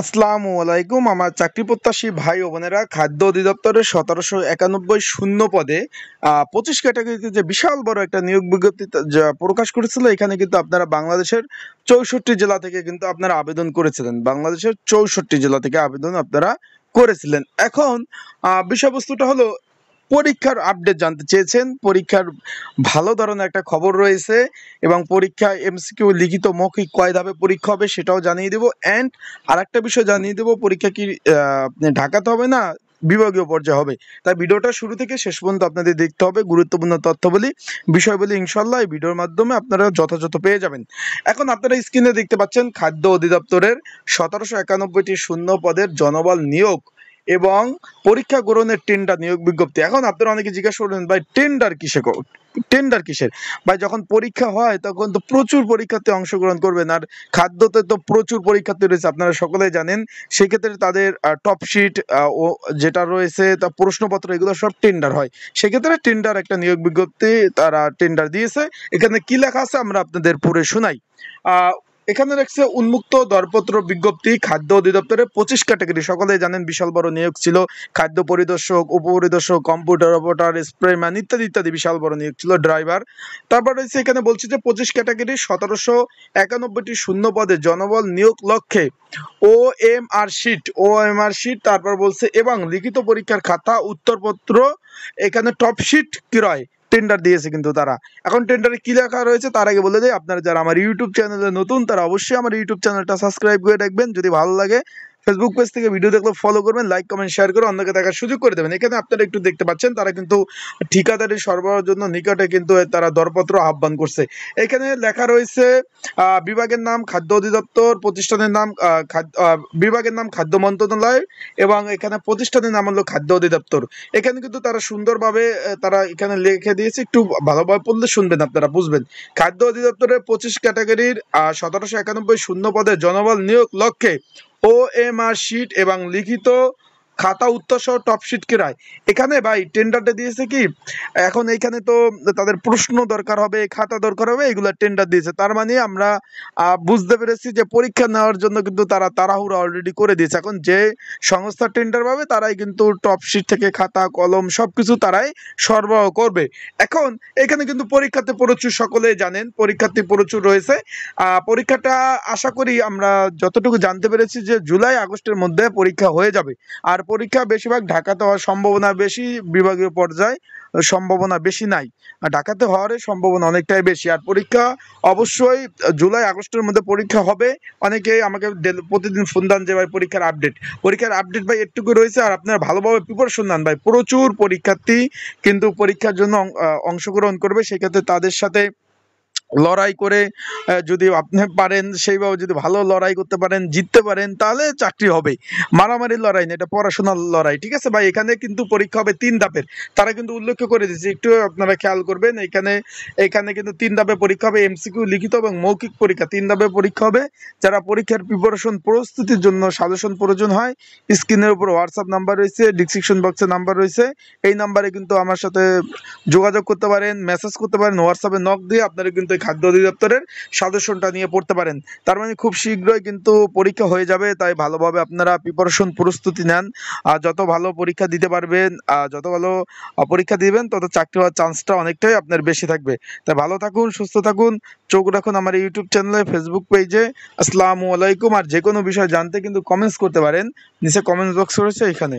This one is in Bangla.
আসসালামু আলাইকুম। আমার চাকরি প্রত্যাশী ভাই ও বোনেরা, খাদ্য অধিদপ্তরের 1791 শূন্য পদে 25 ক্যাটাগরিতে যে বিশাল বড় একটা নিয়োগ বিজ্ঞপ্তি যা প্রকাশ করেছিল, এখানে কিন্তু আপনারা বাংলাদেশের 64 জেলা থেকে কিন্তু আপনারা আবেদন করেছিলেন। বাংলাদেশের 64 জেলা থেকে আবেদন আপনারা করেছিলেন। এখন বিষয়বস্তুটা হলো, পরীক্ষার আপডেট জানতে চেয়েছেন। পরীক্ষার ভালো ধরনের একটা খবর রয়েছে এবং পরীক্ষায় এমসিকিউ লিখিত মৌখিক কয় ধাপে পরীক্ষা হবে সেটাও জানিয়ে দেবো। অ্যান্ড আরেকটা বিষয় জানিয়ে দেবো, পরীক্ষা কি ঢাকাতে হবে না বিভাগীয় পর্যায়ে হবে। তাই ভিডিওটা শুরু থেকে শেষ পর্যন্ত আপনাদের দেখতে হবে। গুরুত্বপূর্ণ তথ্যবলী, বিষয়বলী ইনশাল্লাহ এই ভিডিওর মাধ্যমে আপনারা যথাযথ পেয়ে যাবেন। এখন আপনারা স্ক্রিনে দেখতে পাচ্ছেন খাদ্য অধিদপ্তরের 1791টি শূন্য পদের জনবল নিয়োগ এবং পরীক্ষা গ্রহণের টেন্ডার নিয়োগ বিজ্ঞপ্তি। এখন আপনারা অনেকে জিজ্ঞাসা করবেন, ভাই টেন্ডার কিসের? ভাই, যখন পরীক্ষা হয় তখন তো প্রচুর পরীক্ষার্থী অংশগ্রহণ করবেন, আর খাদ্যতে তো প্রচুর পরীক্ষার্থী রয়েছে, আপনারা সকলেই জানেন। সেক্ষেত্রে তাদের টপশিট ও যেটা রয়েছে তা প্রশ্নপত্র, এগুলো সব টেন্ডার হয়। সেক্ষেত্রে টেন্ডার একটা নিয়োগ বিজ্ঞপ্তি তারা টেন্ডার দিয়েছে। এখানে কি লেখা আছে আমরা আপনাদের পড়ে শোনাই। এখানে রাখছে উন্মুক্ত দরপত্র বিজ্ঞপ্তি, খাদ্য অধিদপ্তরের 25 ক্যাটাগরি। সকলেই জানেন বিশাল বড় নিয়োগ ছিল। খাদ্য পরিদর্শক, উপপরিদর্শক, কম্পিউটার অপারেটর, স্প্রেম্যান ইত্যাদি ইত্যাদি বিশাল বড় নিয়োগ ছিল। ড্রাইভার। তারপর রয়েছে এখানে বলছে যে 25 ক্যাটাগরি 1791টি শূন্য পদে জনবল নিয়োগ লক্ষ্যে OMR শিট তারপর বলছে এবং লিখিত পরীক্ষার খাতা উত্তরপত্র, এখানে টপশিট ক্রয় টেন্ডার দিয়েছে কিন্তু তারা। এখন টেন্ডারে কি লেখা রয়েছে তার আগে বলে দেয়, আপনারা যারা আমার ইউটিউব চ্যানেলে নতুন তারা অবশ্যই আমার ইউটিউব চ্যানেলটা সাবস্ক্রাইব করে রাখবেন। যদি ভালো লাগে ফেসবুক পেজ থেকে ভিডিও দেখলে ফলো করবেন, লাইক কমেন্ট শেয়ার করে অন্যকে দেখার সুযোগ করে দেবেন। এখানে আপনারা একটু দেখতে পাচ্ছেন তারা কিন্তু ঠিকাদারি সরবরাহের জন্য নিকটে কিন্তু তারা দরপত্র আহ্বান করছে। এখানে লেখা রয়েছে বিভাগের নাম খাদ্য অধিদপ্তর, প্রতিষ্ঠানের নাম বিভাগের নাম খাদ্য মন্ত্রণালয় এবং এখানে প্রতিষ্ঠানের নাম হলো খাদ্য অধিদপ্তর। এখানে কিন্তু তারা সুন্দরভাবে তারা এখানে লিখে দিয়েছে, একটু ভালোভাবে পড়লে শুনবেন আপনারা বুঝবেন। খাদ্য অধিদপ্তরের 25 ক্যাটাগরির 1791 শূন্য পদে জনবল নিয়োগ লক্ষ্যে OMR শিট এবং লিখিত খাতা উত্তর সহ টপশিট ক্রয়। এখানে ভাই টেন্ডারটা দিয়েছে কি, এখন এইখানে তো তাদের প্রশ্ন দরকার হবে, খাতা দরকার হবে, এগুলা টেন্ডার দিয়েছে। তার মানে আমরা বুঝতে পেরেছি যে পরীক্ষা নেওয়ার জন্য কিন্তু তারা তাড়াহুড়া অলরেডি করে দিয়েছে। এখন যে সংস্থা টেন্ডার পাবে তারাই কিন্তু টপশিট থেকে খাতা কলম সবকিছু তারাই সরবরাহ করবে। এখন এখানে কিন্তু পরীক্ষার্থী প্রচুর, সকলেই জানেন পরীক্ষার্থী প্রচুর রয়েছে। পরীক্ষাটা আশা করি আমরা যতটুকু জানতে পেরেছি যে জুলাই আগস্টের মধ্যে পরীক্ষা হয়ে যাবে। আর পরীক্ষা বেশিরভাগ ঢাকাতে হওয়ার সম্ভাবনা বেশি, বিভাগীয় পর্যায়ে সম্ভাবনা বেশি নাই। ঢাকাতে হওয়ার সম্ভাবনা অনেকটাই বেশি। আর পরীক্ষা অবশ্যই জুলাই আগস্টের মধ্যে পরীক্ষা হবে। অনেকেই আমাকে প্রতিদিন ফোন দেন যে ভাই পরীক্ষার আপডেট ভাই এটুকু রয়েছে, আর আপনারা ভালোভাবে প্রিপারেশন নেন ভাই। প্রচুর পরীক্ষার্থী কিন্তু পরীক্ষার জন্য অংশগ্রহণ করবে। সেক্ষেত্রে তাদের সাথে লড়াই করে যদি আপনি পারেন, সেইভাবে যদি ভালো লড়াই করতে পারেন, জিততে পারেন, তাহলে চাকরি হবে। মারামারির লড়াই না, এটা পড়াশোনার লড়াই। ঠিক আছে ভাই? এখানে কিন্তু পরীক্ষা হবে 3 ধাপের। তারা কিন্তু উল্লেখ করে দিয়েছে, একটু আপনারা খেয়াল করবেন। এখানে কিন্তু 3 ধাপে পরীক্ষা হবে। এমসিকিউ, লিখিত এবং মৌখিক পরীক্ষা 3 ধাপে পরীক্ষা হবে। যারা পরীক্ষার প্রিপারেশন প্রস্তুতির জন্য সাজেশন প্রয়োজন হয়, স্ক্রিনের উপর হোয়াটসঅ্যাপ নাম্বার রয়েছে, ডিসক্রিপশন বক্সে নাম্বার রয়েছে। এই নাম্বারে কিন্তু আমার সাথে যোগাযোগ করতে পারেন, মেসেজ করতে পারেন, হোয়াটসঅ্যাপে নক দিয়ে আপনারা কিন্তু খাদ্য অধিদপ্তরের সাজেশনটা নিয়ে পড়তে পারেন। তার মানে খুব শীঘ্রই কিন্তু পরীক্ষা হয়ে যাবে। তাই ভালোভাবে আপনারা প্রিপারেশন প্রস্তুতি নেন। আর যত ভালো পরীক্ষা দিতে পারবেন, যত ভালো পরীক্ষা দিবেন, তত চাকরি হওয়ার চান্সটা অনেকটাই আপনার বেশি থাকবে। তাই ভালো থাকুন, সুস্থ থাকুন, চোখ রাখুন আমার ইউটিউব চ্যানেলে, ফেসবুক পেজে। আসসালামু আলাইকুম। আর যে কোনো বিষয় জানতে কিন্তু কমেন্টস করতে পারেন, নিচে কমেন্টস বক্স রয়েছে এখানে।